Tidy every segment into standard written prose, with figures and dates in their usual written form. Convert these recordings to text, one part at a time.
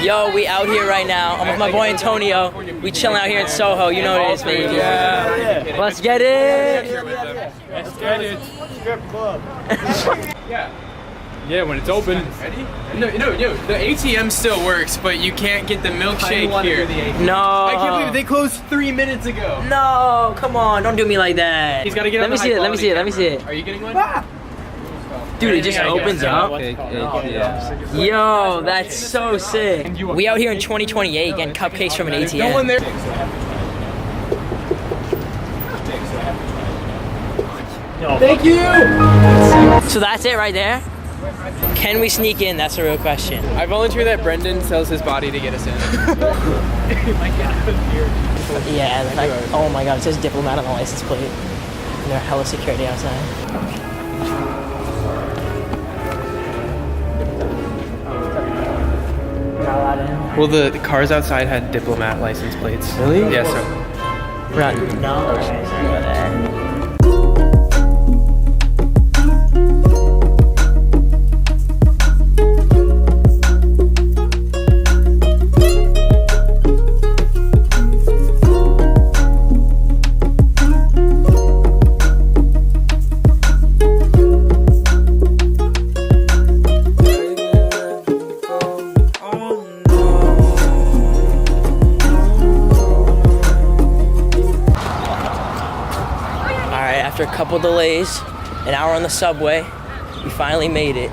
Yo, we out here right now. I'm with my boy Antonio. We chilling out here in Soho. You know what it is, baby. Yeah. Let's get it. Let's get it. Strip club. Yeah, when it's open. Ready? No, the ATM still works, but you can't get the milkshake here. No. I can't believe it. They closed 3 minutes ago. No, come on, don't do me like that. He's got to get Let on me the see it, let me high see it, let me quality see it. camera. Are you getting one? Dude, it just opens up. Yeah. Yo, that's so sick. We out here in 2028 getting cupcakes from an ATM. No one there. Thank you. So that's it right there? Can we sneak in? That's the real question. I volunteer that Brendan sells his body to get us in. Yeah, and like, oh my god, it says diplomat on the license plate. And there are hella security outside. Not allowed in. Well, the cars outside had diplomat license plates. Really? Yes, sir. Run. No. Okay, so go there. After a couple delays, an hour on the subway, we finally made it.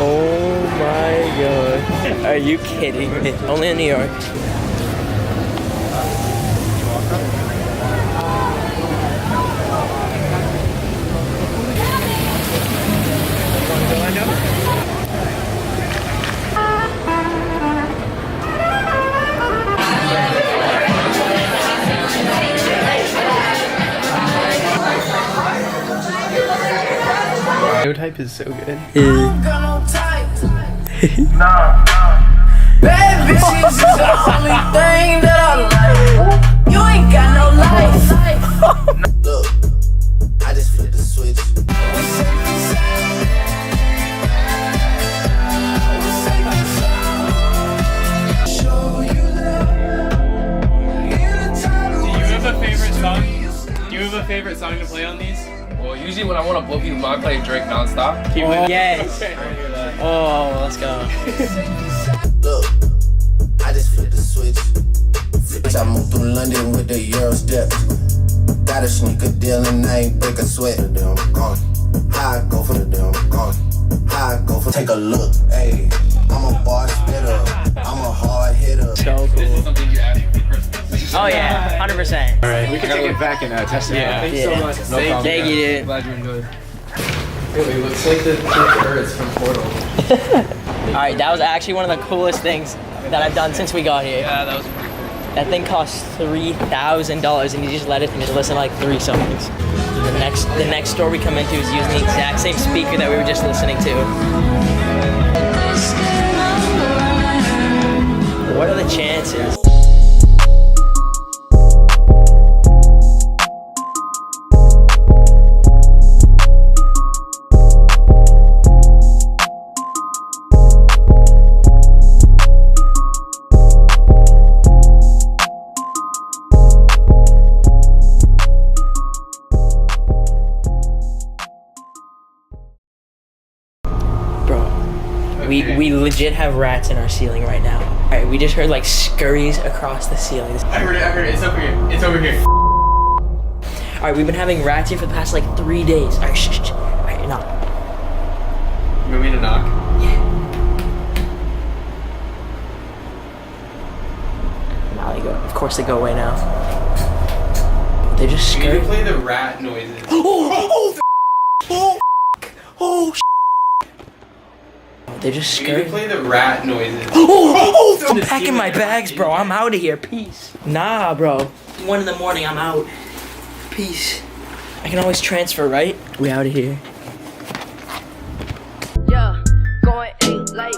Oh my god. Are you kidding me? Only in New York. Stereotype is so good. Bad bitches is the only thing that I like. You ain't got no life. Look, I just flipped the switch. Do you have a favorite song? Do you have a favorite song to play on these? Well, usually when I want to blow people's mind, I play Drake nonstop. Oh, yes. Okay. Oh, let's go. Look, I just flipped the switch. I moved through London with the Euro step. Got a sneaker deal and I ain't break a sweat. How I go for the damn How I go for take a look. Hey, I'm a bar spitter. I'm a hard hitter. So This is cool. something you ask for Christmas. Oh yeah, 100%. Alright. We can take it back and test it. Yeah. Thank you Yeah. so much. No problem. Thank you, dude. Glad you enjoyed. It looks like the birds from Portal. Alright, that was actually one of the coolest things that I've done since we got here. Yeah, that was. That thing costs $3,000 and you just let it and just listen to like 3 songs. The next store we come into is using the exact same speaker that we were just listening to. What are the chances? We legit have rats in our ceiling right now. Alright, we just heard like scurries across the ceiling. I heard it. It's over here. It's over here. Alright, we've been having rats here for the past like 3 days. Alright, shh. Alright, knock. You want me to knock? Now they go. Of course they go away now. They just You need to scurry. play the rat noises. They just You need to scurry. play the rat noises. I'm packing my bags, bro. I'm out of here. Peace. Nah, bro. 1 in the morning, I'm out. Peace. I can always transfer, right? We out of here. Yeah, going ain't like.